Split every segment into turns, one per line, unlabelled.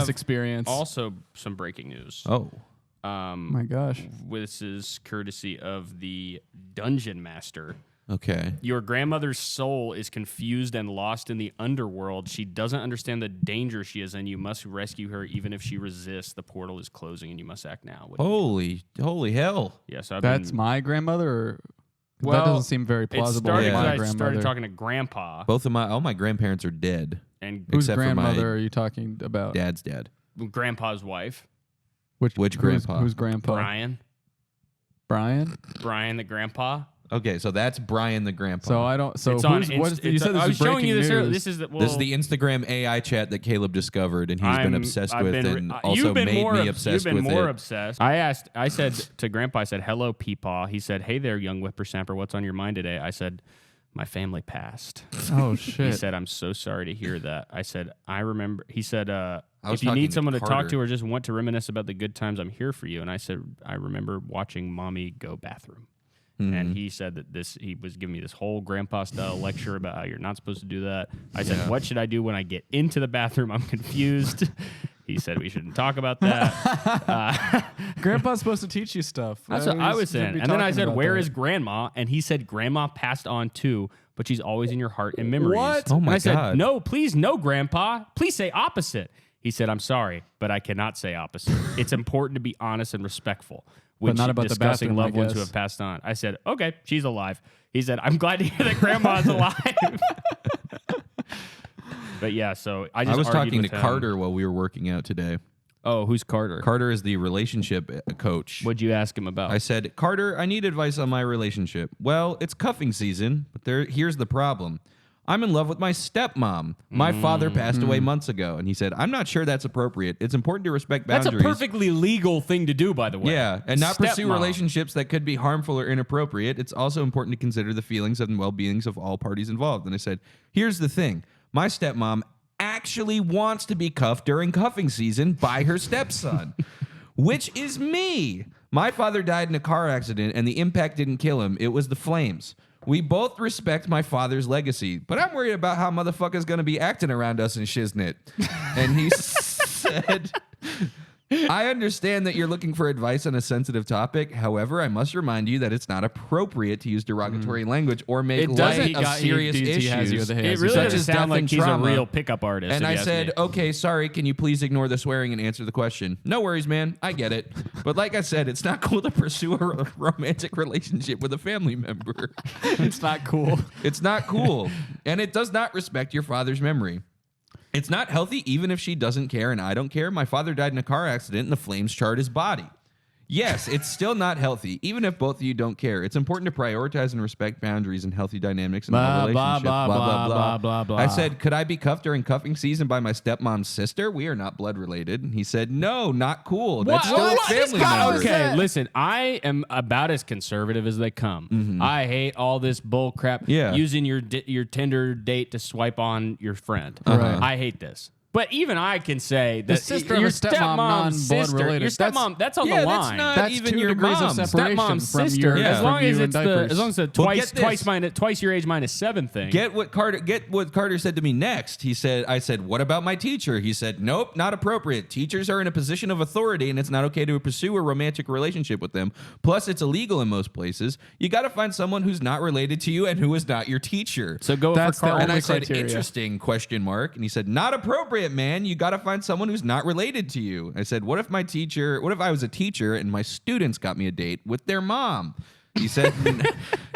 this experience.
Also, some breaking news.
Oh.
My gosh.
This is courtesy of the Dungeon Master.
Okay.
Your grandmother's soul is confused and lost in the underworld. She doesn't understand the danger she is in. You must rescue her even if she resists. The portal is closing and you must act now.
Holy hell.
Yeah, so
That's my grandmother? Or that doesn't seem very plausible.
It started
my
I
grandmother.
started talking to Grandpa.
Both of all my grandparents are dead.
And
Whose
except for
grandmother
my
are you talking about?
dad's dad.
Grandpa's wife.
Which grandpa?
Who's grandpa?
Brian.
Brian
the grandpa.
Okay, so that's Brian the grandpa.
So I don't. So
It's
who's,
on
what is, you said this
I was
is
showing you this
breaking
earlier.
news.
This is the, well,
this is the Instagram AI chat that Caleb discovered, and he's been obsessed with, and also
you've been
made
more,
me obsessed
you've been
with
more
it.
obsessed. I said to Grandpa, I said, hello, Peepaw. He said, hey there, young whippersnapper. What's on your mind today? I said, my family passed.
Oh shit.
He said, I'm so sorry to hear that. I said, I remember. He said,
was
if you
talking
need
to
someone to talk
Carter.
to or just want to reminisce about the good times, I'm here for you. And I said, I remember watching Mommy go bathroom. And he said that he was giving me this whole grandpa style lecture about how you're not supposed to do that. I said, what should I do when I get into the bathroom? I'm confused. He said we shouldn't talk about that.
Grandpa's supposed to teach you stuff.
That's what I was saying. And then I said, where is
that.
Grandma? And he said, Grandma passed on too, but she's always in your heart and memories.
What?
Oh
And
my
I said,
God.
no, please, no, Grandpa. Please say opposite. He said, I'm sorry, but I cannot say opposite. It's important to be honest and respectful when
not about the
discussing
bathroom, I
loved ones who
guess.
have passed on. I said, okay, she's alive. He said, I'm glad to hear that Grandma's alive. But yeah, so I
was
argued
talking to
with him.
Carter while we were working out today.
Oh, who's Carter?
Carter is the relationship coach.
What'd you ask him about?
I said, Carter, I need advice on my relationship. Well, it's cuffing season, but here's the problem. I'm in love with my stepmom. My father passed away months ago. And he said, I'm not sure that's appropriate. It's important to respect
That's
boundaries.
a perfectly legal thing to do, by the way.
Yeah, and not pursue
Stepmom.
relationships that could be harmful or inappropriate. It's also important to consider the feelings and well-beings of all parties involved. And I said, here's the thing. My stepmom actually wants to be cuffed during cuffing season by her stepson, which is me. My father died in a car accident, and the impact didn't kill him. It was the flames. We both respect my father's legacy, but I'm worried about how motherfucker's going to be acting around us in Shiznit. And he said, I understand that you're looking for advice on a sensitive topic. However, I must remind you that it's not appropriate to use derogatory language or make light of serious issues.
It really
such
doesn't
as
sound
death
like
and
he's
trauma.
a real pickup artist.
And
if
I
you ask
said,
me.
okay, sorry, can you please ignore the swearing and answer the question? No worries, man. I get it. But like I said, it's not cool to pursue a romantic relationship with a family member.
It's not cool.
It's not cool. And it does not respect your father's memory. It's not healthy even if she doesn't care and I don't care. My father died in a car accident and the flames charred his body. Yes, it's still not healthy, even if both of you don't care. It's important to prioritize and respect boundaries and healthy dynamics in all
Blah, blah,
relationships.
blah, blah, blah, blah, blah.
I said, could I be cuffed during cuffing season by my stepmom's sister? We are not blood related. And he said, no, not cool. That's still a family member.
Okay, listen, I am about as conservative as they come. I hate all this bull crap using your Tinder date to swipe on your friend.
Right.
I hate this. But even I can say that
sister of
your
a stepmom,
stepmom's
non-blood
sister,
related.
your stepmom, that's on the
that's
line.
not
That's
even
2
your
degrees
mom.
of separation
Stepmom's
from
sister,
you,
as
from
long
you
as
and
it's
diapers.
as long as it's
Well, get this.
twice your age minus 7 thing.
Get what Carter said to me next. I said, what about my teacher? He said, nope, not appropriate. Teachers are in a position of authority and it's not okay to pursue a romantic relationship with them. Plus, it's illegal in most places. You got to find someone who's not related to you and who is not your teacher.
So go
That's
for
the
Carter.
And I
only
said,
criteria.
interesting, question mark. And he said, not appropriate, man. You got to find someone who's not related to you. I said, what if I was a teacher and my students got me a date with their mom? He said,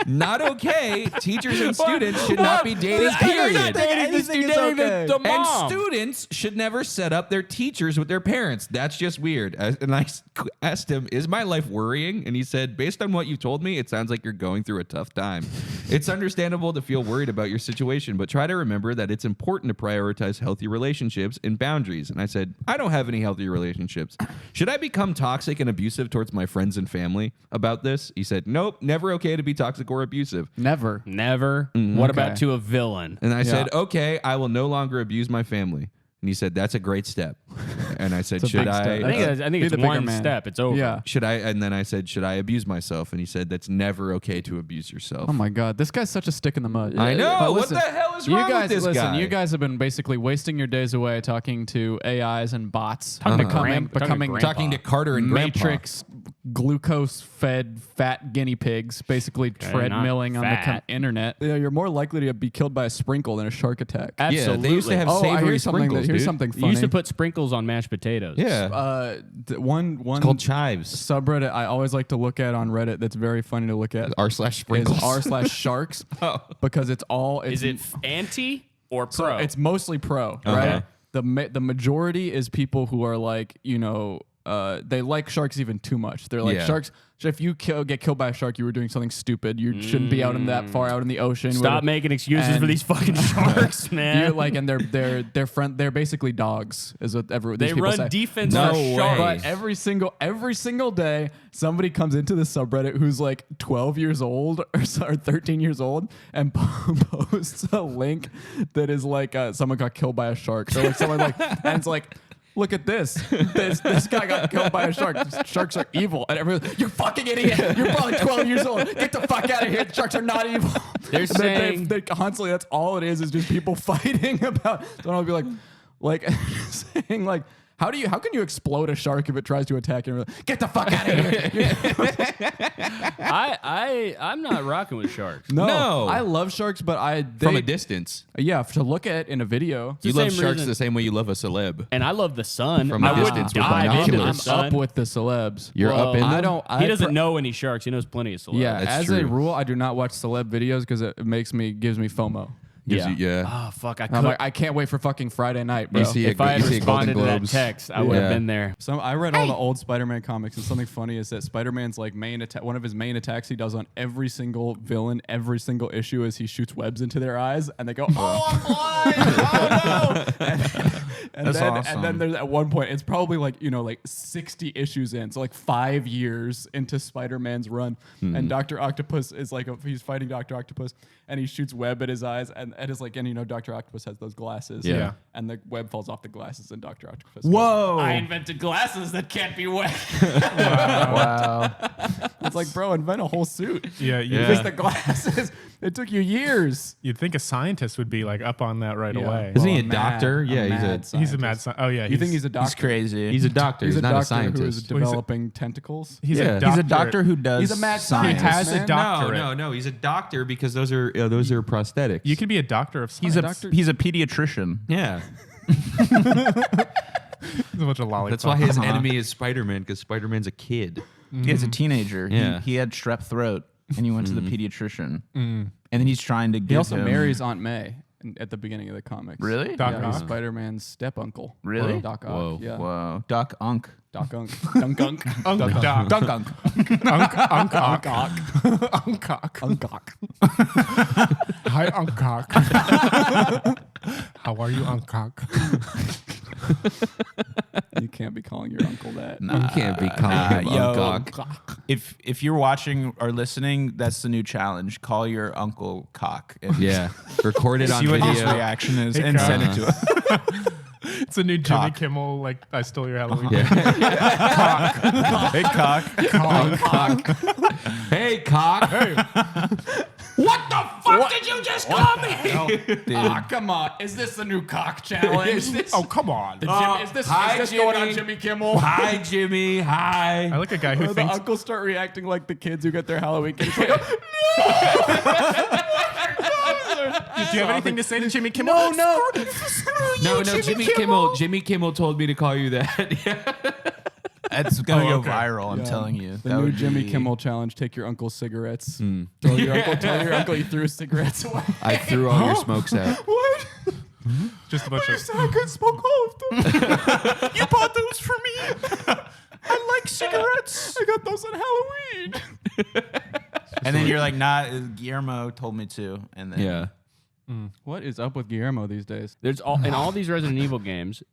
not okay. Teachers and students should not be dating, period.
Anything is okay.
And students should never set up their teachers with their parents. That's just weird. And I asked him, is my life worrying? And he said, based on what you told me, it sounds like you're going through a tough time. It's understandable to feel worried about your situation, but try to remember that it's important to prioritize healthy relationships and boundaries. And I said, I don't have any healthy relationships. Should I become toxic and abusive towards my friends and family about this? He said, nope, never okay to be toxic or abusive.
Never.
Never. What about to a villain?
And I said, okay, I will no longer abuse my family. And he said, "That's a great step." And I said,
It's a
"Should
big
I?"
step.
I think
Be
it's
the bigger
one
man.
step. It's over.
Yeah.
Should I? And then I said, "Should I abuse myself?" And he said, "That's never okay to abuse yourself."
Oh my God, this guy's such a stick in the mud.
I know.
But
What
listen,
the hell is
you
wrong
guys,
with this
listen,
guy?
you guys have been basically wasting your days away talking to AIs and bots,
Talking to
becoming
grandpa.
Talking to Carter and
Matrix glucose-fed fat guinea pigs, basically treadmilling on the
fat.
internet. Yeah, you're more likely to be killed by a sprinkle than a shark attack.
Absolutely.
Yeah, they used to have
Oh, I
savory
hear something.
sprinkles,
Here's
dude.
something
You
funny.
used to put sprinkles on mashed potatoes.
Yeah.
One
It's called chives.
subreddit I always like to look at on Reddit that's very funny to look at
r/sprinkles.
is r/sharks because it's all.
Is it anti or pro?
So it's mostly pro,
Uh-huh.
right? The majority is people who are like, they like sharks even too much. They're like
Yeah.
sharks. So if you get killed by a shark, you were doing something stupid. You shouldn't be out in that far out in the ocean.
Stop making excuses for
and-
these fucking sharks, man.
You like, and they're basically dogs, is what these
They
people
run
say.
defense
No
for
way.
sharks.
But every single day, somebody comes into the subreddit who's like 12 years old or 13 years old and posts a link that is like someone got killed by a shark. So like someone like, and it's like, look at this. This guy got killed by a shark. Sharks are evil. And everyone's, you're fucking idiot. You're probably 12 years old. Get the fuck out of here. Sharks are not evil.
They're
And
saying-
they constantly, that's all it is just people fighting about. So I'll be like saying like, how can you explode a shark if it tries to attack you? Get the fuck out of here.
I'm not rocking with sharks.
No.
I love sharks, but
From a distance.
Yeah, to look at in a video.
You
the
love
same
sharks
reason-
the same way you love a celeb.
And I love the sun.
From a
I would
distance with
dive into the
binoculars.
I'm
sun.
up with the celebs.
You're up in them?
He doesn't know any sharks. He knows plenty of celebs.
Yeah,
That's
as a
true.
rule, I do not watch celeb videos because it gives me FOMO.
Gives you- yeah.
Oh fuck!
I'm like, I can't wait for fucking Friday night, bro.
You see
if I had
you see a Golden
responded to that
Globes.
text, I would have
Yeah.
been there.
So I read all the old Spider-Man comics, and something funny is that Spider-Man's like one of his main attacks he does on every single villain, every single issue is he shoots webs into their eyes, and they go, "Oh, I'm blind! Oh no!"
That's awesome.
And then there's at one point, it's probably like 60 issues in, so like 5 years into Spider-Man's run, and Dr. Octopus is like he's fighting Dr. Octopus, and he shoots web at his eyes, and it's like, Dr. Octopus has those glasses,
Yeah.
and the web falls off the glasses, and Dr. Octopus.
Whoa!
I invented glasses that can't be wet.
Wow.
It's like, bro, invent a whole suit.
Yeah,
Because the glasses, it took you years.
you'd think a scientist would be like up on that right
Yeah.
away.
Isn't he a
Mad-
doctor? Yeah,
mad
He's a mad
scientist.
scientist. Oh yeah,
You think he's a doctor?
He's crazy.
He's a doctor. He's,
He's a
not
doctor
a scientist.
who is developing tentacles.
he's
Yeah.
a doctor.
He's a doctor who does
He's a mad
science.
scientist.
He has a doctorate.
No. He's a doctor because those are prosthetics.
You could be a doctor of
He's
science.
he's a pediatrician.
yeah.
He's a bunch of lollipops.
That's why his enemy is Spider-Man because Spider-Man's a kid.
He's a teenager.
Yeah.
He had strep throat and he went to the pediatrician. And then he's trying to give
He also
him,
marries Aunt May at the beginning of the comics.
Really?
Doc
Yeah, he's
Ock?
Spider-Man's step uncle.
Really?
Doc Ock.
Whoa.
Yeah.
Whoa. Doc Unc.
Doc Unk. Dunk Unk.
Unc Doc.
Dunk Unk.
Unc Ock.
Unc Ock. Unc Ock.
Hi, Unc Ock. How are you, Unc Ock?
You can't be calling your uncle that.
You can't be calling him
yo.
Unc Ock.
If you're watching or listening, that's the new challenge. Call your Uncle Cock and
Yeah. Record it on
see what his
video.
reaction is
Hey,
and
Cock.
send it to him.
It's a new Jimmy
Cock.
Kimmel, like, I stole your Halloween.
Hey, Cock.
Hey, cock.
What the fuck did you just call me?
Ah, come on. Is this the new cock challenge?
Oh, come on.
Is this
hi,
going on
Jimmy.
Jimmy Kimmel?
Hi, Jimmy. Hi.
I like a guy who
The
thinks
uncles start reacting like the kids who get their Halloween candy. It's like,
Do you have anything to say to Jimmy Kimmel?
no.
No, Jimmy Kimmel told me to call you that.
That's going to
Oh,
go
okay.
viral, I'm telling you.
The
That
new
would
Jimmy
be-
Kimmel challenge: take your uncle's cigarettes. Tell your uncle you threw his cigarettes away.
I threw all your smokes out.
What?
Just a bunch of...
I couldn't smoke all of them.
You bought those for me. I like cigarettes.
I got those on Halloween.
And then you're like, nah, Guillermo told me to. And then
Yeah.
What is up with Guillermo these days?
There's in all these Resident Evil games,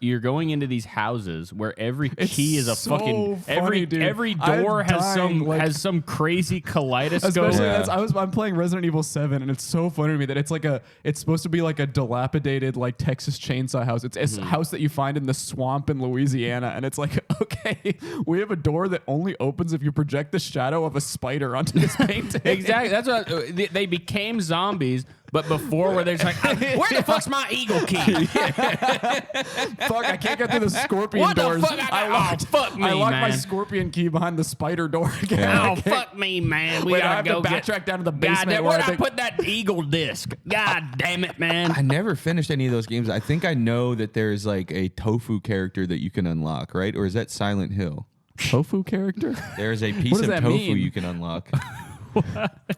you're going into these houses where every key is a
so
fucking
funny, dude.
every
I'm
door
dying,
has some crazy kaleidoscope.
Especially I'm playing Resident Evil 7, and it's so funny to me that it's supposed to be like a dilapidated like Texas Chainsaw house. It's a house that you find in the swamp in Louisiana, and it's like, okay, we have a door that only opens if you project the shadow of a spider onto this painting.
Exactly. That's what they became zombies. But before, where they're just like, where the fuck's my eagle key?
Fuck, I can't get through the scorpion
What the
doors.
fuck? Fuck me,
I locked my
man.
scorpion key behind the spider door again.
Oh, fuck me, man. We
Wait, I
gotta
have
go
to backtrack down to the
God
basement.
damn,
where
where'd I
think-
put that eagle disc? God damn it, man.
I never finished any of those games. I think I know that there's like a tofu character that you can unlock, right? Or is that Silent Hill?
tofu character?
There's a piece
What does
of
that
tofu
mean?
you can unlock.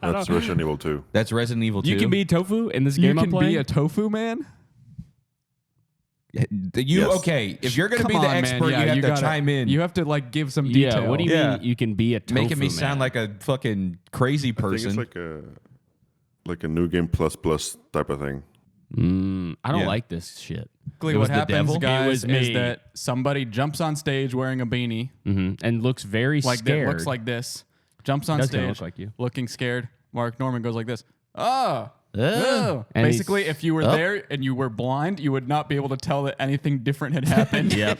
That's Resident Evil 2.
That's Resident Evil 2.
You can be tofu in this
You
game I'm
can
playing?
be a tofu man?
Yes.
Okay, if you're going to
Come
be the
on, man.
expert,
Yeah,
you have to
gotta-
chime in.
You have to like give some detail.
Yeah, what do you
Yeah.
mean you can be a tofu
making me
man?
sound like a fucking crazy
I think
person.
it's like a new game plus type of thing.
I don't
Yeah.
like this shit.
Basically,
It was
what
the
happens,
devil?
It
guys,
was
is
me.
that somebody jumps on stage wearing a beanie,
And looks very
like
scared.
that looks like this, jumps on
Does kinda
stage,
look like you.
looking scared. Mark Norman goes like this. Oh.
And
Basically,
he's-
if you were there and you were blind, you would not be able to tell that anything different had happened.
Yep.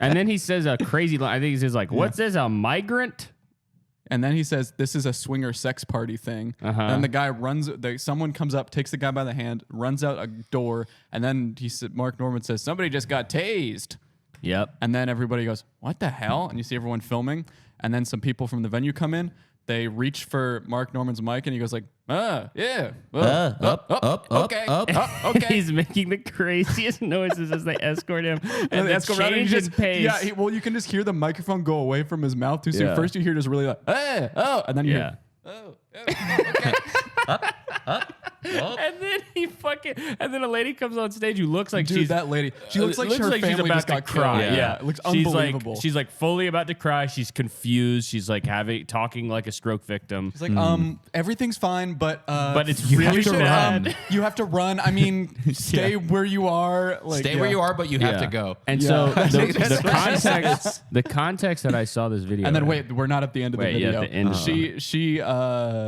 And then he says a crazy line. I think he says like, "What's this? A migrant?"
And then he says, "This is a swinger sex party thing."
Uh-huh.
And the guy runs. Someone comes up, takes the guy by the hand, runs out a door, and then Mark Norman says, "Somebody just got tased."
Yep.
And then everybody goes, "What the hell?" And you see everyone filming, and then some people from the venue come in. They reach for Mark Norman's mic, and he goes like, yeah, okay."
He's making the craziest noises as they escort him, and
they
the
escort around and
change
you
in
just-
pace.
Yeah, you can just hear the microphone go away from his mouth too. So
Yeah.
first you hear just really like, and then you
Yeah.
hear,
And then and then a lady comes on stage who looks like
dude,
she's
that lady, she looks like her
she's
family
about
just
to
got
cry.
killed. Yeah, it looks
she's
unbelievable.
Like, she's like fully about to cry. She's confused. She's like talking like a stroke victim.
It's like, everything's fine, but
it's
you
really
have to
bad.
run. You have to run. I mean, stay where you are. Like,
Stay where you are, but you have to go.
And
Yeah.
so
That's
the context that I saw this video,
And then wait, we're not at the end of the
Wait, yeah,
video.
at the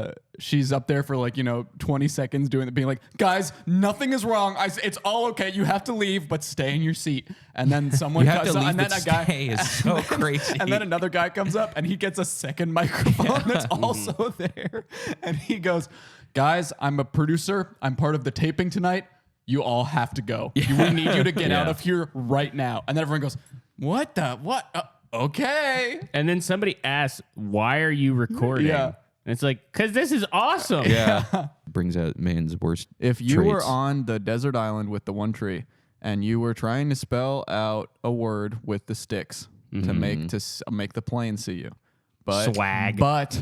end.
She's up there for like 20 seconds being like, guys, nothing is wrong. It's all okay. You have to leave, but stay in your seat. And then someone
You have to
comes
leave,
and then
but
a guy
stay is so crazy.
and then another guy comes up and he gets a second microphone that's also there. And he goes, guys, I'm a producer. I'm part of the taping tonight. You all have to go. We need you to get out of here right now. And then everyone goes, what? Okay.
and then somebody asks, "Why are you recording?"
Yeah.
And it's like, "Cause this is awesome."
Yeah. Brings out man's worst
If you were
traits.
on the desert island with the one tree and you were trying to spell out a word with the sticks to make the plane see you, but
Swag.
but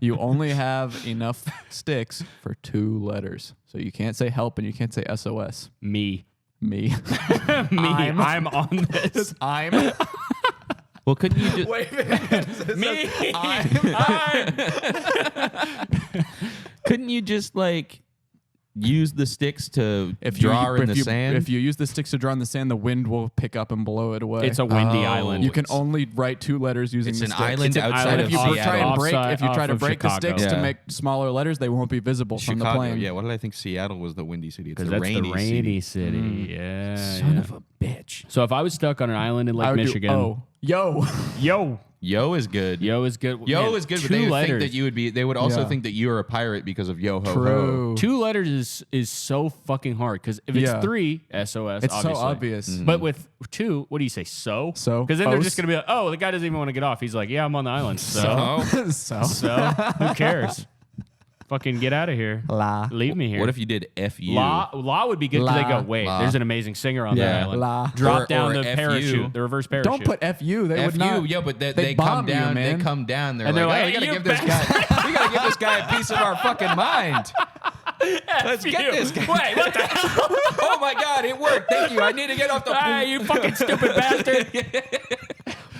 you only have enough sticks for 2 letters, so you can't say help and you can't say SOS.
Me.
Me,
I'm on this.
I'm.
Well, couldn't you just
Wait a minute.
Me.
couldn't you just like use the sticks to
If
draw
you,
in the sand?
If you use the sticks to draw in the sand, the wind will pick up and blow it away.
It's a windy island.
You can only write 2 letters using
It's
the
an
sticks.
island
It's an
outside
island
of
If you
off-
try
Seattle.
and break,
offside-
if you try
off
to
of
break the
Chicago.
sticks to
Yeah.
make smaller letters, they won't be visible from the
Chicago.
plane.
Yeah, what did I think? Seattle was the windy city. It's
Because
the
that's
rainy
the rainy
city.
city. Yeah.
Son of a bitch.
So if I was stuck on an island in
I
Lake
would
Michigan,
do, yo.
yo
Is good.
is good.
Yo
Man,
is good, but
2
they would
letters.
think that you would be. They would also
Yeah.
think that you are a pirate because of yo ho ho.
True.
2 letters is so fucking hard because if it's
Yeah.
3, SOS,
It's
obviously.
so obvious.
But with 2, what do you say? So?
So?
Because then they're just
Os?
going to be like, oh, the guy doesn't even want to get off. He's like, yeah, I'm on the island. So?
So
So? Who cares? Fucking get out of here.
La.
Leave me here.
What if you did F U?
La would be good because they
La.
go, wait,
La.
there's an amazing singer on
Yeah.
that island.
La.
Drop
Or-
down
or
the
FU.
parachute, the reverse parachute.
Don't put FU. They
F
would not.
you, yeah, but they
they'd
come
bomb you,
down.
man.
They come down. They're
And
like,
they're like,
oh, we gotta
"You
give this guy. We gotta give this guy a piece of our fucking mind. Let's get this guy.
Wait, what the hell?
Oh my god, it worked. Thank you. I need to get off the.
Ah, you fucking stupid bastard.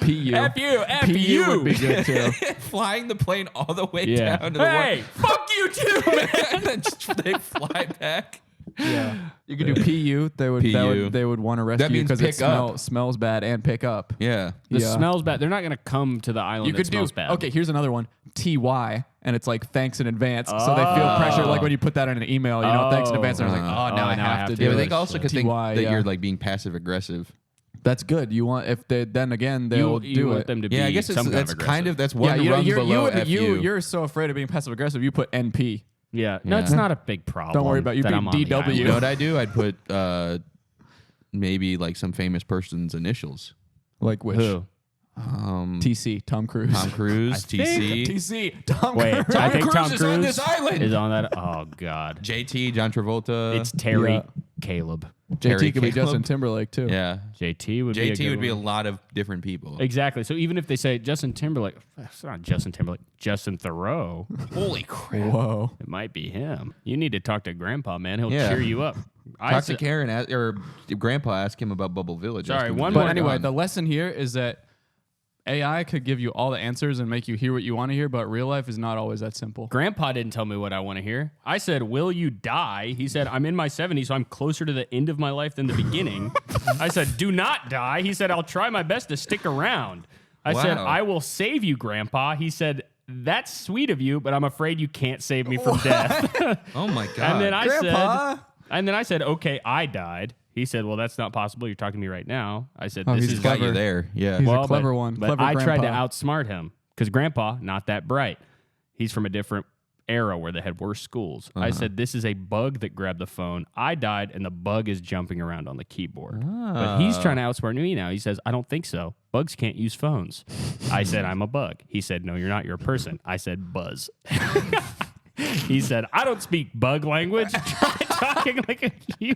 PU.
F you. F
PU
you.
would be good too.
Flying the plane all the way
Yeah.
down to the
Hey, fuck you too, man.
and then just, they fly back.
Yeah. You could do PU. They would want to
That
rescue you
means
because it
pick up.
smells bad and pick up.
Yeah.
The
Yeah.
smells bad. They're not going to come to the island
You
that
could do
smells bad.
okay. Here's another one. TY, and it's like thanks in advance. So they feel pressure, like when you put that in an email. You know, thanks in advance. And I was like, now I have to do
Yeah, but
it.
they also could think
TY,
that
yeah.
you're like being passive aggressive.
That's good. You want if they then again they'll
You
do
want
it.
them to be
Yeah, I guess
some
that's kind of that's one
Yeah,
rung below
you're so afraid of being passive aggressive. You put NP.
Yeah. No, it's not a big problem.
Don't worry about you
that
being
I'm on the
DW.
island.
You know what I do? I'd put maybe like some famous person's initials.
Like which?
Who?
TC, Tom Cruise.
Tom Cruise, TC,
TC, Tom
Wait,
Cruise.
I think
Cruise
Tom
is
Cruise
on this island.
is on that. Oh, God.
JT, John Travolta.
It's Terry
yeah.
Caleb.
JT could be
Caleb.
Justin Timberlake too.
yeah.
JT would be a
JT
good
would be a
one.
lot of different people.
Exactly. So even if they say Justin Timberlake, it's not Justin Timberlake, Justin Thoreau,
Holy crap!
Whoa.
it might be him. You need to talk to Grandpa, man. He'll
Yeah.
cheer you up.
Talk to Karen or Grandpa. Ask him about Bubble Village.
Sorry,
Ask him
one
to
more
But
do it.
anyway, the lesson here is that AI could give you all the answers and make you hear what you want to hear, but real life is not always that simple.
Grandpa didn't tell me what I want to hear. I said, "Will you die?" He said, "I'm in my 70s, so I'm closer to the end of my life than the beginning." I said, "Do not die." He said, "I'll try my best to stick around." I said,
Wow.
"I will save you, Grandpa." He said, "That's sweet of you, but I'm afraid you can't save me from death."
Oh my god!
And then I
Grandpa?
said, "Okay, I died." He said, "Well, that's not possible. You're talking to me right now." I said,
Oh,
"This
he's
is
got you
clever.
there. Yeah.
He's a
well,
clever
but,
one.
But
Clever
I tried to
grandpa.
outsmart him because Grandpa, not that bright. He's from a different era where they had worse schools. I said, "This is a bug that grabbed the phone. I died, and the bug is jumping around on the keyboard." But he's trying to outsmart me now. He says, "I don't think so. Bugs can't use phones." I said, "I'm a bug." He said, "No, you're not. You're a person." I said, "Buzz." He said, "I don't speak bug language." Try talking like a human.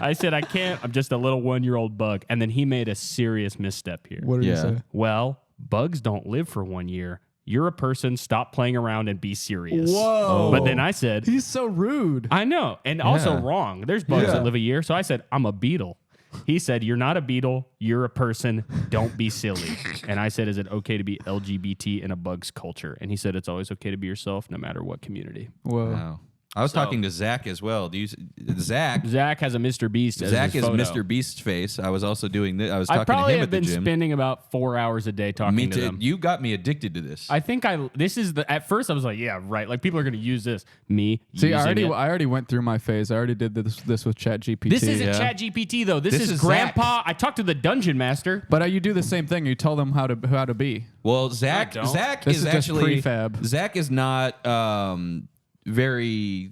I said, "I can't. I'm just a little 1-year-old bug." And then he made a serious misstep here.
What did
Yeah.
you say?
Well, bugs don't live for 1 year. You're a person. Stop playing around and be serious.
Whoa.
But then I said,
He's so rude.
I know. And also
Yeah.
wrong. There's bugs
Yeah.
that live a year. So I said, I'm a beetle. He said, "You're not a beetle. You're a person. Don't be silly." And I said, "Is it okay to be LGBT in a bug's culture?" And he said, "It's always okay to be yourself no matter what community."
Whoa.
Wow. I was talking to Zach as well. Zach
Zach has a Mr. Beast as
Zach
his
is
photo.
Mr. Beast's face. I was also doing this. I was
I
talking to
probably
him
have
at the
been
gym.
spending about 4 hours a day talking
Me
to
too.
them.
You got me addicted to this.
I think this is at first I was like, yeah, right. Like people are going to use this. Me
See, I
using it.
already went through my phase. I already did this with ChatGPT.
This isn't
Yeah.
ChatGPT though. This
This
is
is
Grandpa. I talked to the dungeon master.
But you do the same thing. You tell them how to be.
Well, Zach
I don't.
This
is
is just
actually
prefab.
Zach is not very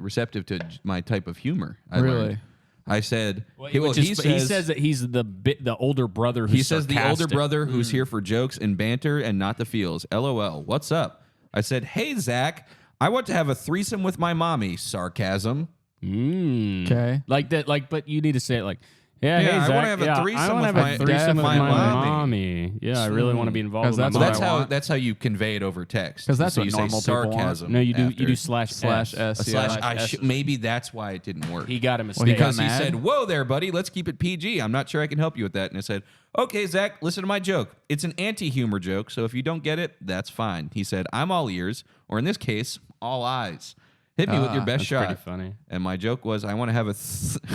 receptive to my type of humor. I
Really?
learned. I said
He says that he's the older brother. Who's
he says the older
sarcastic.
brother who's here for jokes and banter and not the feels. LOL. What's up? I said, "Hey Zach, I want to have a threesome with my mommy." Sarcasm.
Okay.
Like that. Like, but you need to say it like, yeah,
Yeah,
hey,
I
Zach,
wanna have a
yeah,
threesome
I wanna
with
have
my
a threesome
dad,
with
my
my
mommy.
mommy. Yeah, I really want to be involved.
'Cause
with
that's
my
what
That's
mom.
how that's how you convey it over text.
'Cause that's
so
what
you
normal
say
people want.
sarcasm.
No, you do
after.
slash
/S.
Slash.
Yeah.
Maybe that's why it didn't work.
He got a
he
mistake.
got
Because he
mad?
said, "Whoa there, buddy, let's keep it PG. I'm not sure I can help you with that." And I said, "Okay, Zach, listen to my joke. It's an anti-humor joke, so if you don't get it, that's fine." He said, "I'm all ears, or in this case, all eyes. Hit me with your best
that's
shot."
pretty funny.
And my joke was, "I want to have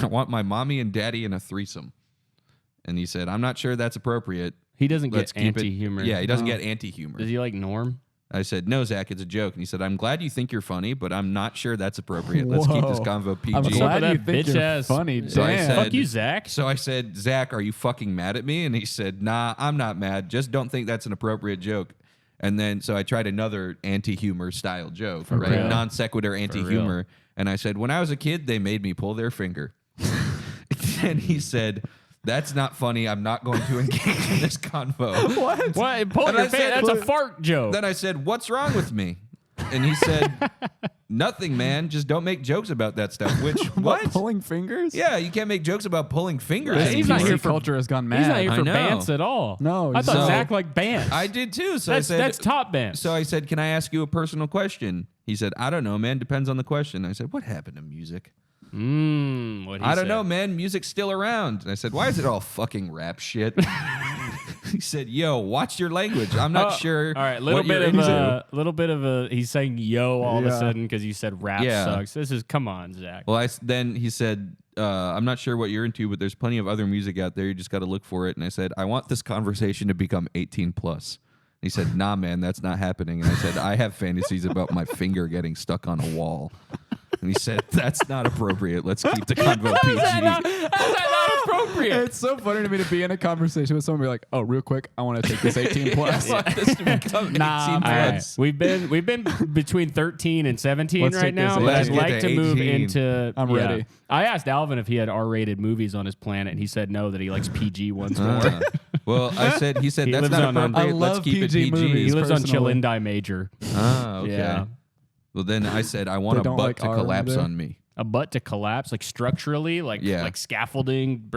I want my mommy and daddy in a threesome." And he said, "I'm not sure that's appropriate.
He doesn't
Let's
get
keep it."
anti-humor.
Yeah, he doesn't get anti-humor.
Does he like Norm?
I said, "No, Zach, it's a joke." And he said, "I'm glad you think you're funny, but I'm not sure that's appropriate. Let's keep this
Whoa.
convo PG."
I'm
up
glad
with
you
that
think
bitch
you're
ass-
funny.
So I
Damn.
said-
Fuck you, Zach.
So I said, "Zach, are you fucking mad at me?" And he said, "Nah, I'm not mad. Just don't think that's an appropriate joke." And then so I tried another anti-humor style joke, right?
real?
Non sequitur anti-humor. And I said, "When I was a kid, they made me pull their finger." And he said, "That's not funny. I'm not going to engage in this convo."
What?
What? Pull
And
your
I
face.
said-
That's a fart joke.
Then I said, "What's wrong with me?" And he said, "Nothing, man. Just don't make jokes about that stuff." Which
What?
what?
Pulling fingers?
Yeah, you can't make jokes about pulling fingers.
He's
anymore.
not
PC
here for-
culture has gone mad.
He's not here
I
for
know.
Bants at all.
No,
I
he's
thought
not.
Zach liked Bants.
I did too. So I said,
That's top Bants.
So I said, "Can I ask you a personal question?" He said, "I don't know, man. Depends on the question." I said, "What happened to music?"
What he
I don't
said.
know, man. Music's still around. And I said, "Why is it all fucking rap shit?" He said, "Yo, watch your language. I'm not sure."
All right,
what you're into.
little bit of a. He's saying "yo" all of a
Yeah.
sudden because you said rap
Yeah.
sucks. This is come on, Zach.
Well, then he said, "I'm not sure what you're into, but there's plenty of other music out there. You just got to look for it." And I said, "I want this conversation to become 18 plus." He said, "Nah, man, that's not happening." And I said, "I have fantasies about my finger getting stuck on a wall." And he said, "That's not appropriate. Let's keep the convo PG."
How's that not appropriate?
It's so funny to me to be in a conversation with someone and be like, oh, real quick, I want to take this 18 plus.
This to become 18
Nah,
All
plus.
right. We've been between 13 and 17
Let's
right
take this
now, but
Let's
I'd
get
like
to
to move
18.
into.
I'm ready.
I asked Alvin if he had R-rated movies on his planet, and he said no, that he likes PG ones more.
Well, he said
He
that's
lives
not
on-
appropriate.
I
Let's
love
keep it
PG
PG.
movies.
He lives on
personally.
Chilindi Major.
Ah, okay.
Yeah.
Well, then I said I want
They
a
don't
butt
like
to
R
collapse
there?
on me.
A butt to collapse, like structurally, like scaffolding,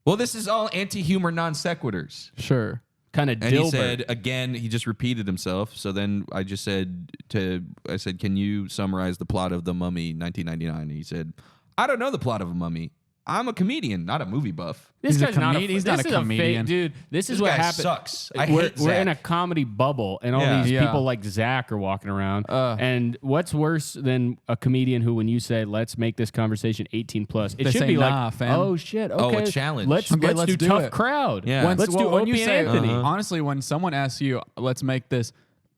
Well, this is all anti-humor non sequiturs.
Sure.
kind of
And he
Dilbert.
said again, he just repeated himself. So then I just said, "Can you summarize the plot of The Mummy 1999?" And he said, "I don't know the plot of a mummy. I'm a comedian, not a movie buff."
This
He's a
guy's not
comedian. He's
this
not a
is
comedian.
fake, dude. This is
This
what
guy
happened.
sucks. I
we're
hate
we're in a
Zach.
comedy bubble, and all
Yeah.
these
Yeah.
people like Zach are walking around. And what's worse than a comedian who, when you say, "Let's make this conversation 18 plus," it
They
should
say,
be
"Nah,
like,
fam."
"Oh shit,
Oh, a
okay,
challenge.
Let's
Okay,
let's
let's
do
do
tough
it."
crowd.
Yeah.
When-
let's
well,
do
when
Opie
you
and
say,
Anthony.
honestly, when someone asks you, let's make this,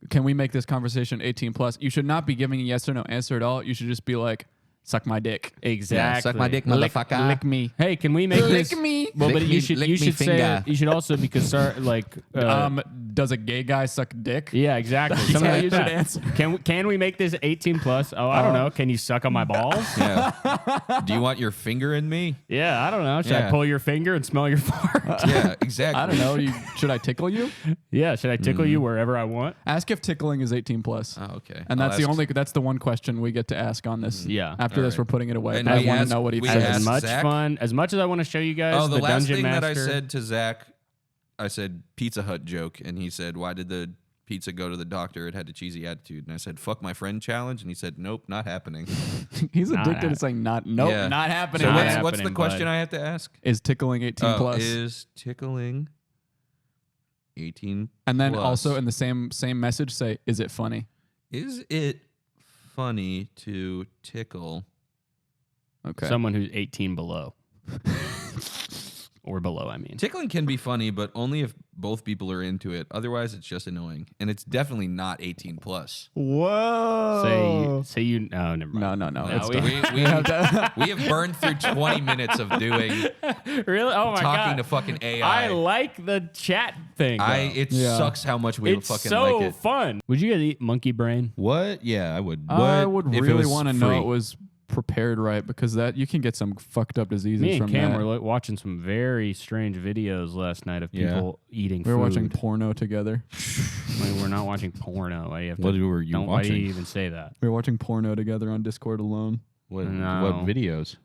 can we make this conversation 18 plus? You should not be giving a yes or no answer at all. You should just be like, suck my dick.
Exactly.
suck my dick,
Lick,
motherfucker.
lick me.
Hey, can we make
Lick
this?
me.
Well,
Lick
but
me-
you should
lick
you
me
should say
finger.
you should also because
Does a gay guy suck dick?
yeah, exactly.
That's
Something
how
like
you should
that.
answer.
Can we make this 18 plus? Oh, I don't know. Can you suck on my balls?
Yeah. Do you want your finger in me?
Yeah, I don't know. Should I
Yeah.
pull your finger and smell your fart?
Yeah, exactly.
I don't know. Should I tickle you?
Yeah, should I tickle you wherever I want?
Ask if tickling is 18 plus.
Oh, okay.
And
I'll
that's the one question we get to ask on this.
Yeah.
After
All
this,
right.
we're putting it away.
And
I
we
want to
asked-
know what he
we
says.
asked-
As much
Zach?
fun, as much as I want to show you guys
Oh, the last
Dungeon
thing
Master.
that I said to Zach, I said Pizza Hut joke, and he said, "Why did the pizza go to the doctor? It had a cheesy attitude." And I said, "Fuck my friend challenge," and he said, "Nope, not happening."
He's
Not
addicted to
hap-
saying not
Yeah.
happening.
So
Not
what's the
happening,
question
bud.
I have to ask?
Is tickling 18 plus?
Is tickling 18
And then
plus.
also in the same message say, is it funny?
Is it funny to tickle?
Okay.
Someone who's 18 below. Or below, I mean.
Tickling can be funny, but only if both people are into it. Otherwise, it's just annoying, and it's definitely not 18 plus.
Whoa.
Say you. Oh, never mind.
No.
No,
It's
we,
done.
we have burned through 20 minutes of doing
Really? Oh my
talking
god.
to fucking AI.
I like the chat thing. though.
It
Yeah.
sucks how much we
it's
fucking
so
like it.
fun. Would you guys eat monkey brain?
What? Yeah, I would.
I would really want to know it was prepared right, because that you can get some fucked up diseases
Me and
from
Cam
that.
were watching some very strange videos last night of
Yeah.
people eating
We were
food.
watching porno together.
We're not watching porno. Why do you have to,
What were you
Why do you
watching?
even say that?
We were watching porno together on Discord alone.
What
No.
videos?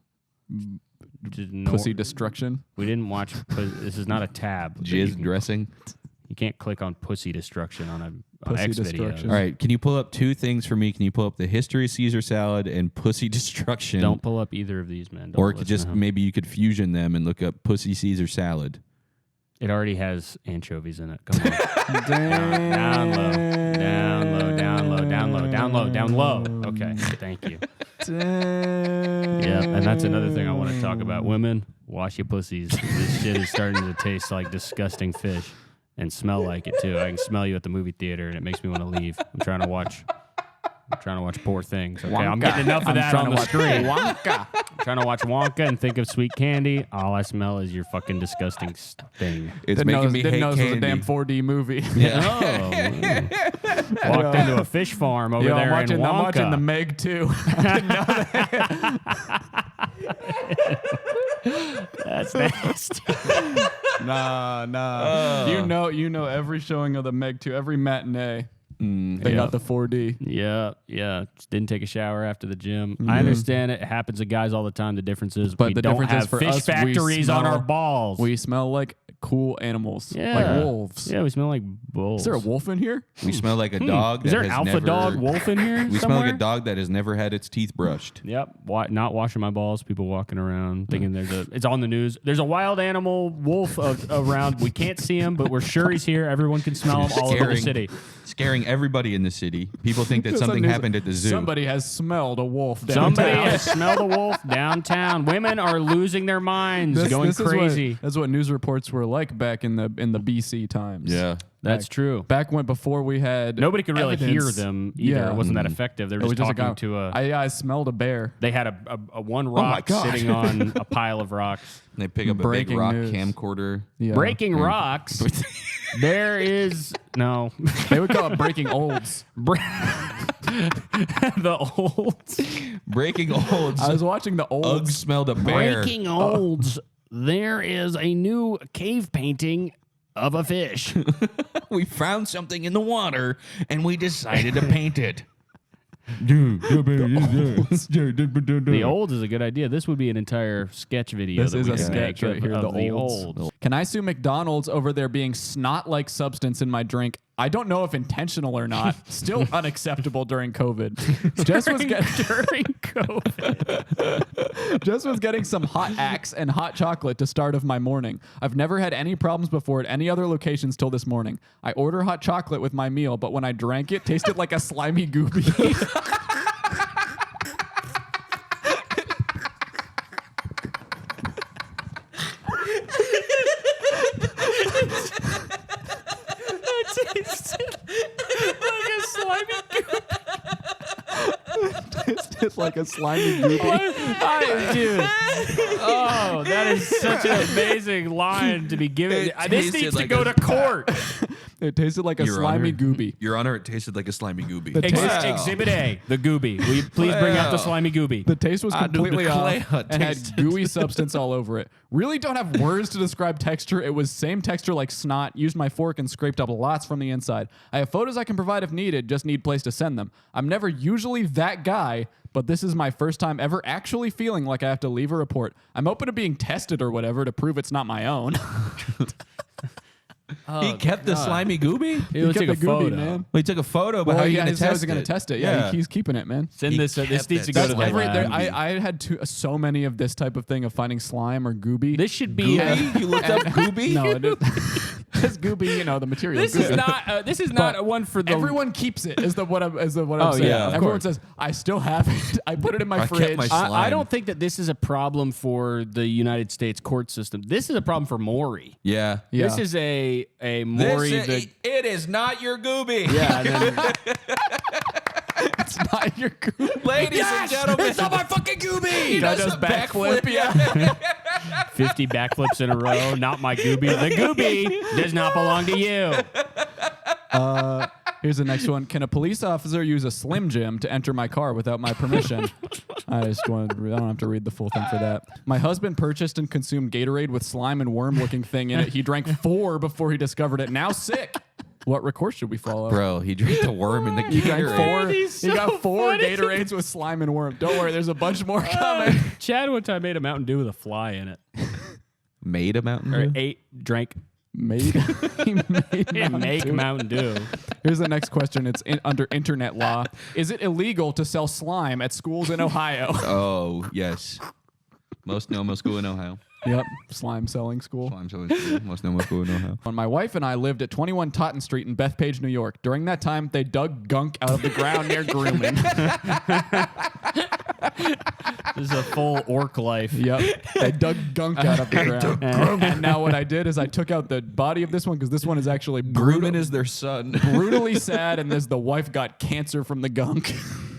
Just no-
Pussy destruction.
We didn't watch. This is not a tab. that you
Jizz
can-
dressing.
You can't click on pussy destruction on a
Pussy
X
destruction.
videos.
All right, can you pull up two things for me? Can you pull up the history of Caesar salad and pussy destruction?
Don't pull up either of these, man. Don't
Or
listen
just
to him.
maybe you could fusion them and look up pussy Caesar salad.
It already has anchovies in it. Come on.
Damn.
Down low. Okay, thank you.
Damn.
Yeah, and that's another thing I want to talk about. Women, wash your pussies. This shit is starting to taste like disgusting fish and smell like it too. I can smell you at the movie theater, and it makes me want to leave. I'm trying to watch Poor Things. Okay, I'm getting enough of that on the screen.
Wonka.
I'm trying to watch Wonka and think of Sweet Candy. All I smell is your fucking disgusting thing.
It's
Didn't know
making me
it
hate
was a
candy.
damn 4D movie.
Oh, walked into a fish farm over
Yo,
there
I'm
in Wonka.
watching the Meg too.
That's nasty.
Nah. You know every showing of the Meg 2, every matinee. They got the 4D.
Yeah. Just didn't take a shower after the gym. I understand it. It happens to guys all the time. The difference is
But
we
the
don't
difference is
have
for
fish
us, we
factories on
smell-
our balls.
We smell like cool animals,
Yeah.
like wolves.
Yeah, we smell like bulls.
Is there a wolf in here?
We smell like a dog.
Is
that
there an
has
alpha
never,
dog wolf in here?
We
somewhere?
smell like a dog that has never had its teeth brushed.
Yep. Not washing my balls. People walking around thinking it's on the news. There's a wild animal wolf around. We can't see him, but we're sure he's here. Everyone can smell him all over the city.
Scaring everybody in the city. People think that something happened at the zoo.
Somebody has smelled a wolf downtown.
Somebody has smelled a wolf downtown. Women are losing their minds, going crazy.
That's what news reports were like back in the BC times.
Yeah.
That's true.
Back when before we had
Nobody could really hear
evidence.
them either.
Yeah.
It wasn't that effective. They were
It was
just
just a
talking
guy.
to a.
I smelled a bear.
They had a one
my
rock
God.
sitting on a pile of rocks.
They pick up a big
Breaking
rock
news.
camcorder.
Yeah.
Breaking rocks. There is no.
They would call it breaking olds.
The olds.
Breaking olds.
I was watching the
Ugg
olds.
smelled a bear.
Breaking olds. There is a new cave painting of a fish.
We found something in the water and we decided to paint it.
The olds is a good idea. This would be an entire sketch video.
This
that
is
we
a
could
sketch
make
right here.
of
The
the
olds.
olds.
Can I sue McDonald's over there being snot-like substance in my drink? I don't know if intentional or not. Still unacceptable during COVID. Jess was
During COVID.
Jess was getting some hot axe and hot chocolate to start of my morning. I've never had any problems before at any other locations till this morning. I order hot chocolate with my meal, but when I drank it, tasted like a slimy Goobey. Tasted like a slimy Goobey.
Dude. Oh, that is such an amazing line to be given. This needs to go to court.
It tasted like a
Your
slimy
Honor.
Goobey.
Your Honor, it tasted like a slimy Goobey.
The taste-
Exhibit A, the Goobey. Will you please bring out the slimy Goobey?
The taste was
I do
completely
declare
off and had
taste.
gooey substance all over it. Really don't have words to describe texture. It was same texture like snot. Used my fork and scraped up lots from the inside. I have photos I can provide if needed, just need place to send them. I'm never usually that guy, but this is my first time ever actually feeling like I have to leave a report. I'm open to being tested or whatever to prove it's not my own.
He kept the slimy Goobey?
He took
kept
a
the Goobey,
photo.
man.
Well, he took a photo, but
Well,
how are you
yeah,
going
he
to
said he
test
was going
it?
to test it. Yeah, he's keeping it, man.
Send
He
this. This
kept
needs to
it.
go
That's
to the lab.
I had so many of this type of thing of finding slime or Goobey.
This should be.
Goobey? You looked up Goobey?
No, it is. It's Goobey, the material.
This
Goobey.
is not. This is not a one for the.
Everyone keeps it. Is what I'm saying.
yeah, of
Everyone
course.
says I still have it. I put it in my
I kept
fridge.
my
I
slime.
don't think that this is a problem for the United States court system. This is a problem for Maury.
Yeah.
Yeah.
This is a Maury.
It is not your Goobey.
Yeah. And then,
It's not your Goobey.
Ladies and gentlemen.
it's not my fucking Goobey.
Guy does backflip. Yeah.
50 backflips in a row. Not my Goobey. The Goobey does not belong to you.
Here's the next one. Can a police officer use a Slim Jim to enter my car without my permission? I don't have to read the full thing for that. My husband purchased and consumed Gatorade with slime and worm looking thing in it. He drank 4 before he discovered it. Now sick. What recourse should we follow?
Bro, he drank the worm in the
He drank
Gatorade.
4.
he's
He got
so
4
funny.
Gatorades with slime and worm. Don't worry, there's a bunch more coming.
Chad one time made a Mountain Dew with a fly in it.
Made a Mountain
Or
Dew?
drank.
He made Mountain
Make
Dew.
Mountain Dew.
Here's the next question. It's under internet law. Is it illegal to sell slime at schools in Ohio?
Oh, yes. Most normal school in Ohio.
Yep, slime selling school.
I'm so school. Most normal school in Ohio.
When my wife and I lived at 21 Totten Street in Bethpage, New York. During that time, they dug gunk out of the ground near Grumman.
This is a full orc life.
Yep, they dug gunk out of the ground. And now what I did is I took out the body of this one because this one is actually
Grumman is their son.
brutally sad, and the wife got cancer from the gunk.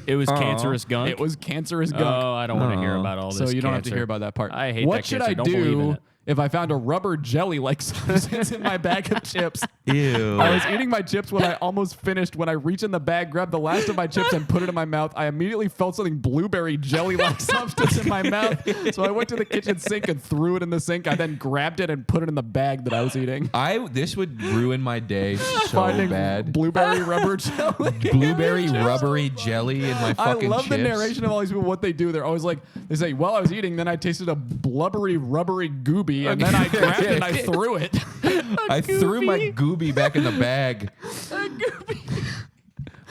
It was cancerous gunk.
It was cancerous gunk.
Oh, I don't want to hear about all this.
So you don't have to
cancer.
hear about that part.
I hate
what
that
should
cancer.
I
Don't believe in
do
it.
if I found a rubber jelly-like substance in my bag of chips?
Ew.
I was eating my chips when I almost finished. When I reached in the bag, grabbed the last of my chips, and put it in my mouth, I immediately felt something blueberry jelly-like substance in my mouth. So I went to the kitchen sink and threw it in the sink. I then grabbed it and put it in the bag that I was eating.
This would ruin my day so
Finding
bad.
blueberry rubber jelly.
Blueberry rubbery jelly in my
I
fucking
love
chips.
the narration of all these people. What they do, they're always like, they say, "While I was eating, then I tasted a blubbery, rubbery Goobey Goobey, and then I grabbed it and I threw it.
I threw my Goobey back in the bag.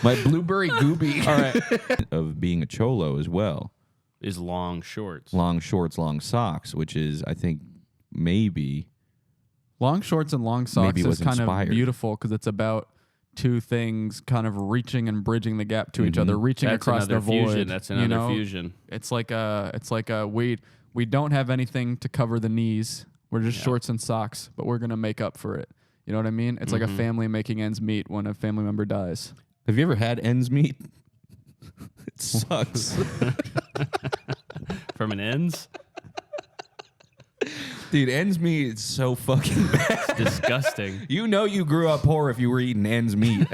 My blueberry Goobey.
All right.
Of being a cholo as well.
Is long shorts.
Long shorts, long socks, which is, I think, maybe.
Long shorts and long socks
Maybe
is
was
kind
inspired.
of beautiful because it's about two things kind of reaching and bridging the gap to each other, reaching
That's
across the
another fusion.
void.
That's another fusion.
It's like we don't have anything to cover the knees. We're just shorts and socks, but we're gonna make up for it. You know what I mean? It's like a family making ends meet when a family member dies.
Have you ever had ends meet? It sucks.
From an ends?
Dude, ends meat is so fucking bad.
It's disgusting.
You know you grew up poor if you were eating ends meat.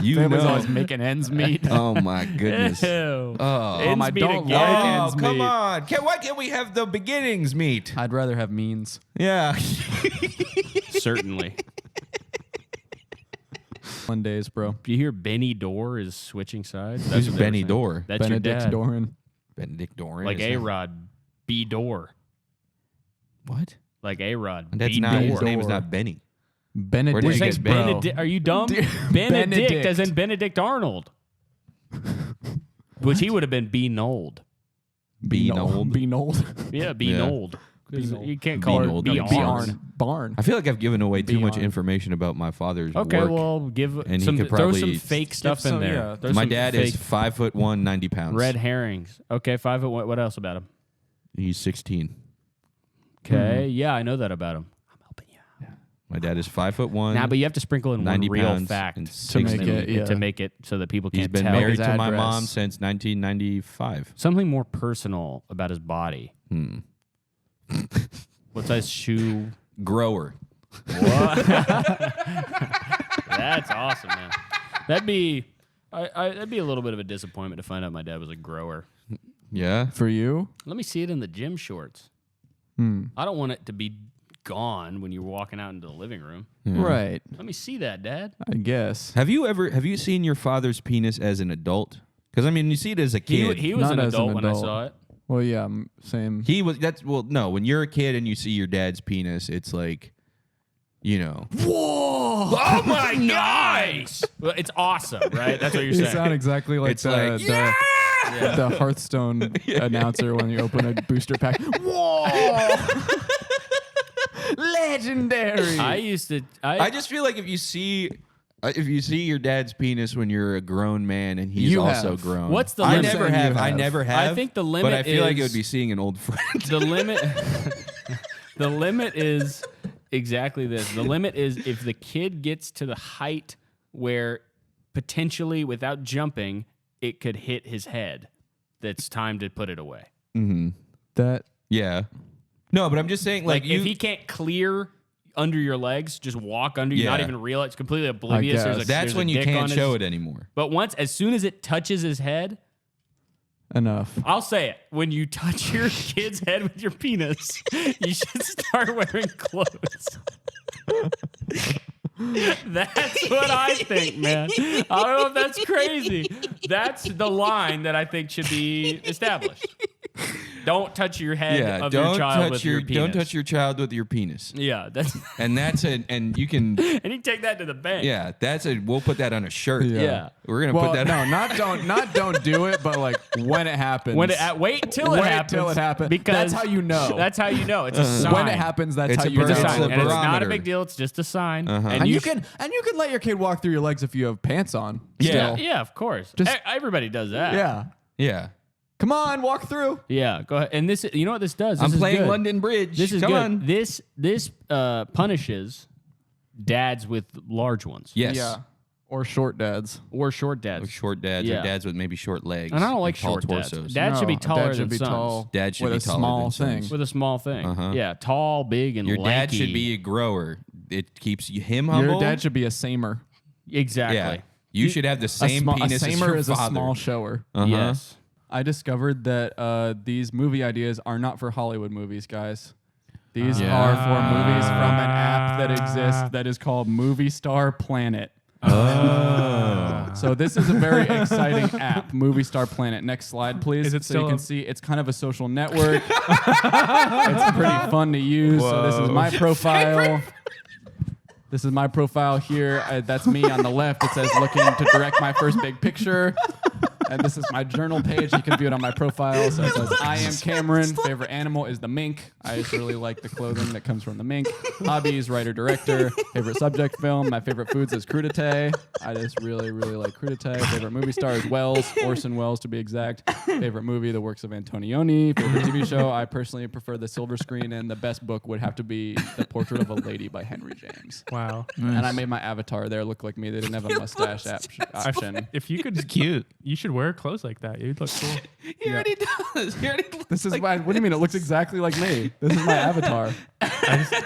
You
Family's
know.
always making ends meet.
Oh my goodness.
Ew.
Oh,
Ends
I
meet
don't
again.
like
oh
ends
come
meet.
on. Why can't we have the beginnings meat?
I'd rather have means.
Yeah.
Certainly.
One days, bro.
Do you hear Benny Dorr is switching sides? That's
Who's
what they were
Benny
saying.
Dorr?
That's
Benedict
your dad.
Doran.
Benedict Doran.
Like
is that-
A-Rod B. Dorr.
What?
Like A-Rod
That's
B.
not, his
Dorr.
name is not Benny.
Benedict.
Where did you
His
get
name's
Benny?
Benedict. Are you dumb? Benedict,
Benedict.
as in Benedict Arnold. Which he would have been B. Nold.
Beanold.
Beanold.
Yeah, B.
Yeah.
Nold. 'Cause
Beanold.
you can't call
Beanold.
it B.
Beanold.
Arn.
Barn.
I feel like I've given away too much
Beyond.
information about my father's
Okay,
work.
well, give
And he
some,
could
throw some
probably-
fake stuff
some-
in there.
yeah.
Throw
My
some
dad
fake
is 5'1", 90 pounds.
red herrings. Okay, 5'1". What else about him?
He's 16.
Okay, yeah, I know that about him. I'm helping you.
My dad is 5'1".
Nah, but you have to sprinkle in
90
one real
pounds
fact
and
To make
16.
it, yeah.
to make it so that people
He's
can't
been
tell.
married
his
to my
address.
mom since 1995.
Something more personal about his body. What size shoe?
Grower.
What? That's awesome, man. That'd be that'd be a little bit of a disappointment to find out my dad was a grower.
Yeah.
For you?
Let me see it in the gym shorts. I don't want it to be gone when you're walking out into the living room.
Right.
Let me see that, Dad.
I guess.
Have you seen your father's penis as an adult? Because I mean, you see it as a kid.
He was
Not
an
as an
adult when I
adult.
saw it.
Well, yeah, same.
He was. No. When you're a kid and you see your dad's penis, it's like, you know.
Whoa! Oh my nice! Well, it's awesome, right? That's what you're
You
saying.
sound exactly like
It's
the,
like,
the Hearthstone announcer when you open a booster pack. Whoa! Legendary.
I used to.
I just feel like if you see your dad's penis when you're a grown man and he's
You
also
have.
grown.
What's the
I
limit?
never
You
have. I
have.
never have.
I think the
But
limit
I feel like it
is-
would be seeing an old friend.
The limit. The limit is exactly this. The limit is if the kid gets to the height where potentially, without jumping, it could hit his head. That's time to put it away.
that
Yeah. No, but I'm just saying,
Like
you.
if he can't clear under your legs, just walk under you, not
Yeah.
even realize. It's completely oblivious.
guess.
There's
that's
a
when you
dick
can't
on
show
his,
it anymore.
But as soon as it touches his head,
enough.
I'll say it. When you touch your kid's head with your penis, you should start wearing clothes. That's what I think, man. I don't know if that's crazy. That's the line that I think should be established. Don't touch your head
Yeah.
of your
Don't
child
touch
with
your.
your penis.
Don't touch your child with your penis.
Yeah, that's
And that's it. And you can.
and you take that to the bank.
Yeah. That's it. We'll put that on a shirt.
Yeah.
We're gonna
Well,
put that.
no, not don't do it, but like when it happens.
Wait till it
Wait
happens.
till it happens.
Because
That's how you know.
That's how you know. It's a sign.
when it happens. That's
It's
how
a
you
bird.
It's a
know.
sign.
It's a
And it's not a
barometer.
big deal. It's just a sign.
And you can let your kid walk through your legs if you have pants on.
Yeah.
still.
Yeah, of course.
Just-
Everybody does that.
Yeah.
Yeah.
Come on, walk through.
Yeah, go ahead. And this, you know what this does?
I'm
This is
playing
good.
London Bridge.
This is
Come
good.
on.
This punishes dads with large ones.
Yes.
Yeah. Or short dads.
Or short dads.
Or short dads
Yeah.
or dads with maybe short legs.
And I don't like
tall
short dads.
torsos.
Dads should be
No,
taller
dad should
than
be
sons.
tall.
Dad should
with
be
a
taller
small
than
thing.
sons.
With a small thing.
Uh-huh.
Yeah, tall, big, and
Your dad
lanky.
should be a grower. It keeps him humble.
Your dad should be a samer.
Exactly.
Yeah. You should have the same
a
penis as
samer
your
is
father.
a small shower.
Uh-huh.
Yes.
I discovered that these movie ideas are not for Hollywood movies, guys. These are for movies from an app that exists that is called Movie Star Planet.
Oh.
So this is a very exciting app, Movie Star Planet. Next slide, please.
Is it
so
still
you can see it's kind of a social network. It's pretty fun to use. So this is my profile. This is my profile here. That's me on the left. It says looking to direct my first big picture. And this is my journal page. You can view it on my profile. So it says, I am Cameron. Favorite animal is the mink. I just really like the clothing that comes from the mink. Hobbies, writer, director. Favorite subject, film. My favorite foods is crudité. I just really, really like crudité. Favorite movie star is Welles, Orson Welles to be exact. Favorite movie, The Works of Antonioni. Favorite TV show, I personally prefer the silver screen. And the best book would have to be The Portrait of a Lady by Henry James.
Wow.
And I made my avatar there look like me. They didn't have a mustache option.
If you could,
Cute.
you should wear clothes like that. You'd look cool.
He already does. He already
This is my. What do you mean? It looks exactly like me. This is my avatar.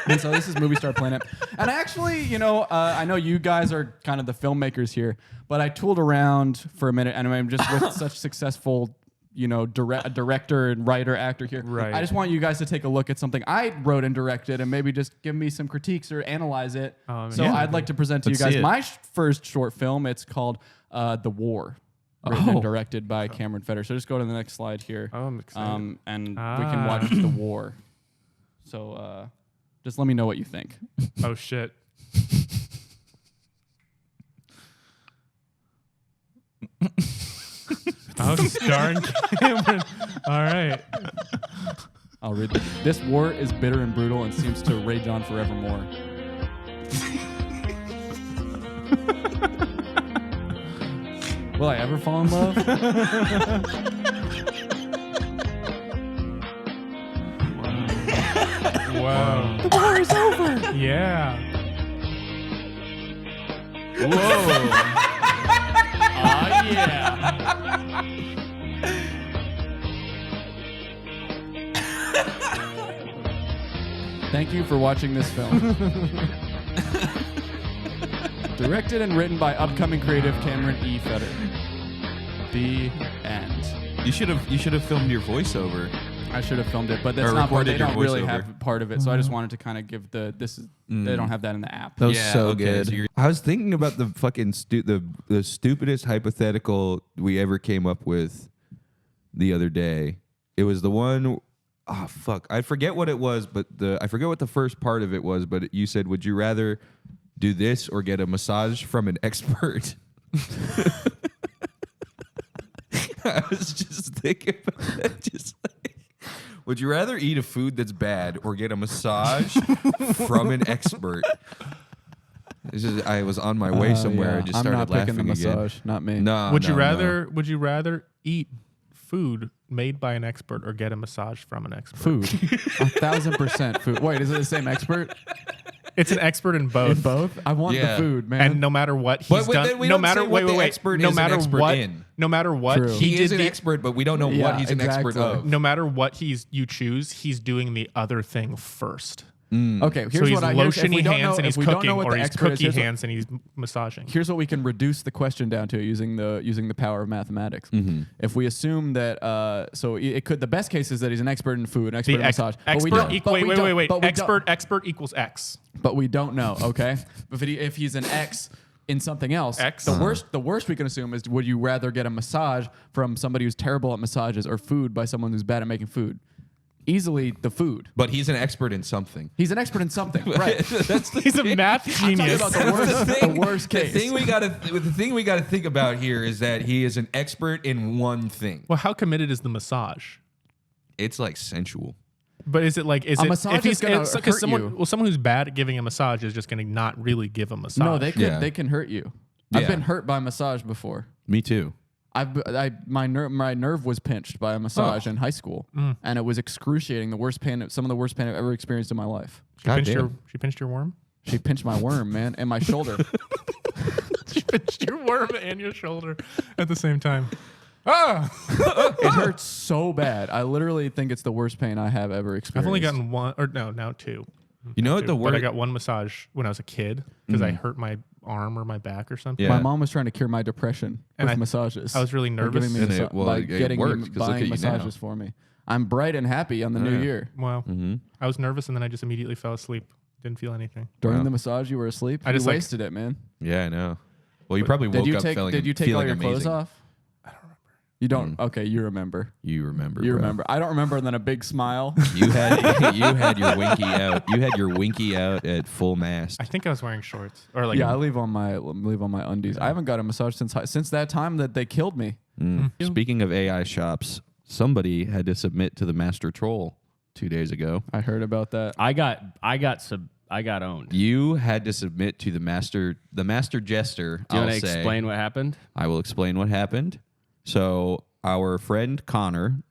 And so this is Movie Star Planet. And actually, I know you guys are kind of the filmmakers here, but I tooled around for a minute, and I'm just with such successful, director and writer, actor here.
Right.
I just want you guys to take a look at something I wrote and directed, and maybe just give me some critiques or analyze it. So I'd like to present to
Let's
you guys
see it.
my first short film. It's called The War. Written and directed by Cameron Fetter. So just go to the next slide here.
Oh, I'm excited.
And we can watch The War. So just let me know what you think.
Oh, shit. Oh, starring Cameron. All right.
I'll read this. This war is bitter and brutal and seems to rage on forevermore. Will I ever fall in love?
Wow.
The war is over.
Yeah.
Whoa. Yeah. Thank you for watching this film. Directed and written by upcoming creative Cameron E. Fetter. The end.
You should have filmed your voiceover.
I should have filmed it, but that's
Or
not part.
recorded
They
your
don't really
voiceover.
have part of it, so I just wanted to kind of give the They don't have that in the app.
That was so good.
So I was thinking about the fucking the stupidest hypothetical we ever came up with the other day. It was the one. Oh fuck! I forget what it was, but I forget what the first part of it was. But you said, "Would you rather do this or get a massage from an expert?" I was just thinking about that. Just like, would you rather eat a food that's bad or get a massage from an expert? It's just, I was on my way somewhere. I just
I'm
started
not
laughing
picking the
again.
massage, not me.
No,
Would
no,
you
no.
rather eat food made by an expert or get a massage from an expert?
Food. 1,000% food. Wait, is it the same expert?
It's an expert in both.
In both? I want
Yeah.
the food, man.
And no matter what he's
But
done,
then we
no
don't
matter
say what the
wait,
expert
no
is an
matter
expert
what,
in.
no matter what
True.
He
did
is an
the-
expert, but we don't know
Yeah,
what he's an expert
exactly.
of.
No matter what you choose, he's doing the other thing first.
Okay, here's
So he's
what I here's, if we
lotiony
don't
hands
know,
and
if
he's
we don't
cooking,
know what
or
the
he's
expert
cookie
is,
hands and he's massaging.
here's what we can reduce the question down to using the power of mathematics. If we assume that so it could the best case is that he's an expert in food, an expert in massage. But we don't- but we don't-
Wait.
but we don't-
Expert equals X.
But we don't know, okay? If he's an X in something else,
X.
the worst we can assume is would you rather get a massage from somebody who's terrible at massages or food by someone who's bad at making food? Easily the food.
But he's an expert in something.
He's an expert in something, right?
That's the
He's a math
I'm talking
genius.
about the worst case.
The thing we gotta think about here is that he is an expert in one thing.
Well, how committed is the massage?
It's like sensual.
But is it like
A massage is gonna hurt
someone
you.
well someone who's bad at giving a massage is just going to not really give a massage.
No, they can
Yeah.
they can hurt you. I've
Yeah.
been hurt by massage before.
Me too.
My nerve was pinched by a massage in high school, and it was excruciating. Some of the worst pain I've ever experienced in my life.
She pinched your worm.
She pinched my worm, man, and my shoulder.
She pinched your worm and your shoulder at the same time.
It hurts so bad. I literally think it's the worst pain I have ever experienced.
I've only gotten one, or no, now two.
You know what the
But I
word?
got one massage when I was a kid because I hurt my arm or my back or something.
Yeah.
My mom was trying to cure my depression
And
with
I-
massages.
I was really
By
nervous.
giving me
And
massa-
it- well,
by
it
getting
worked,
me
'cause look
buying
at you now.
massages for me. I'm bright and happy on the new
Yeah.
year.
Well, I was nervous and then I just immediately fell asleep. Didn't feel anything.
During
Wow.
the massage, you were asleep.
I
You
just, like-
wasted it, man.
Yeah, I know. Well, you probably woke up feeling
Did you take all
feeling
your clothes
amazing.
off? You don't? Okay, you remember.
You remember.
You
bro.
remember. I don't remember. And then a big smile.
You had your winky out. You had your winky out at full mast.
I think I was wearing shorts or like.
Yeah, I leave on my undies. I haven't got a massage since that time that they killed me.
Speaking of AI shops, somebody had to submit to the master troll 2 days ago.
I heard about that.
I got owned.
You had to submit to the master jester.
Do you want
I'll
to
say.
explain what happened?
I will explain what happened. So our friend Connor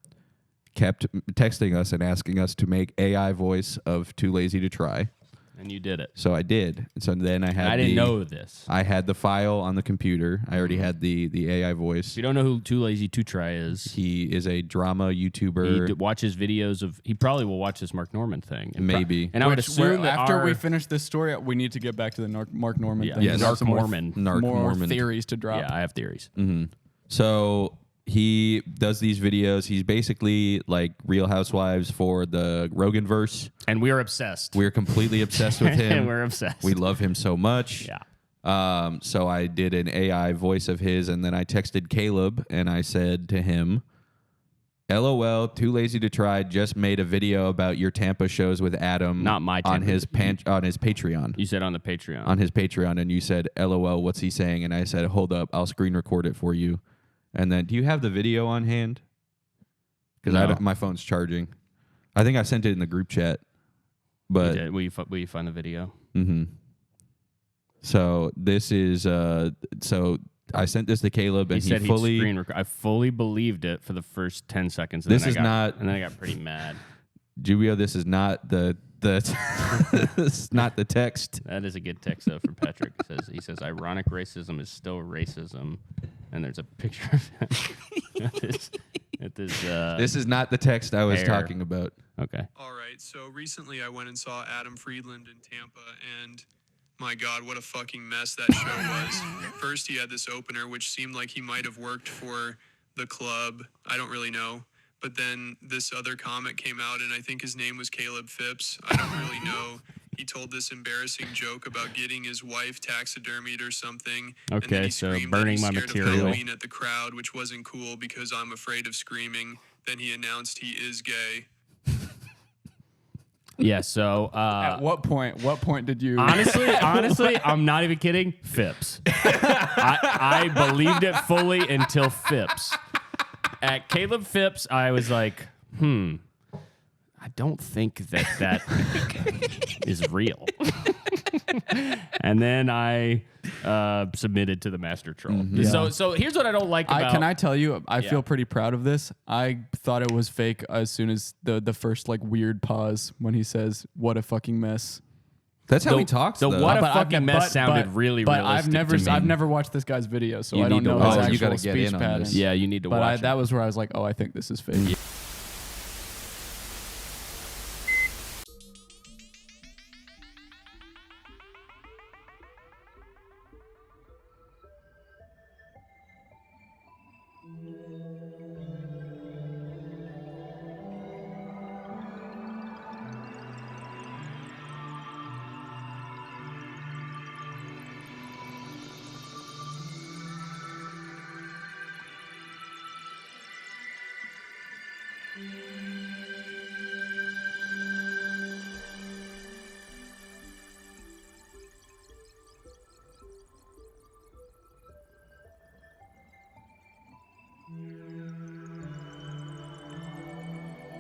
kept texting us and asking us to make AI voice of Too Lazy to Try.
And you did it.
So I did. So then I had
I didn't know this.
I had the file on the computer. I already had the AI voice.
If you don't know who Too Lazy to Try is,
He is a drama YouTuber.
he watches videos of. He probably will watch this Mark Norman thing. And
Maybe.
and I would assume that
after
our,
we finish this story, we need to get back to the Mark Norman
Yeah.
thing.
Yes.
We have
Narc
some
Mormon.
Narc
more
Mormon.
theories to drop.
Yeah, I have theories.
So he does these videos. He's basically like Real Housewives for the Rogan verse.
And we're obsessed.
We're completely obsessed with him.
We're obsessed.
We love him so much.
Yeah.
So I did an AI voice of his, and then I texted Caleb and I said to him, LOL, Too Lazy to Try just made a video about your Tampa shows with Adam.
Not my
on
Tampa.
his on his Patreon.
You said on the Patreon.
On his Patreon, and you said, LOL, what's he saying? And I said, hold up, I'll screen record it for you. And then, do you have the video on hand? Because
No.
my phone's charging. I think I sent it in the group chat. But
You did. Will you find the video?
So this is so I sent this to Caleb, and
He said
he
he'd
fully.
screen record. I fully believed it for the first 10 seconds.
This is not-
And then I got pretty mad.
Jubio, this is not the it's not the text.
That is a good text though for Patrick. He says ironic racism is still racism, and there's a picture of him at this.
This is not the text I was
Hair.
talking about.
Okay.
All right, so recently I went and saw Adam Friedland in Tampa, and my God, what a fucking mess that show was. First, he had this opener, which seemed like he might have worked for the club. I don't really know. But then this other comic came out, and I think his name was Caleb Phipps. I don't really know. He told this embarrassing joke about getting his wife taxidermied or something. And then
Okay,
he
so
screamed
burning
that
my
he's scared of
material.
Halloween at the crowd, which wasn't cool because I'm afraid of screaming. Then he announced he is gay.
Yeah. So
At what point did you?
honestly, I'm not even kidding. Phipps. I believed it fully until Phipps. At Caleb Phipps, I was like, I don't think that is real. And then I submitted to the master troll. So here's what I don't like about.
Can I tell you? I
Yeah.
feel pretty proud of this. I thought it was fake as soon as the first like weird pause when he says, "What a fucking mess."
That's how he talks.
So
though.
what a
But
fucking mess sounded really
But
realistic to me.
I've never watched this guy's video, so
You
I don't
need to
know
watch
his
it.
You
actual
gotta get
speech
in on
pattern.
this.
Yeah, you need to
But
watch it.
that was where I was like, oh, I think this is fake.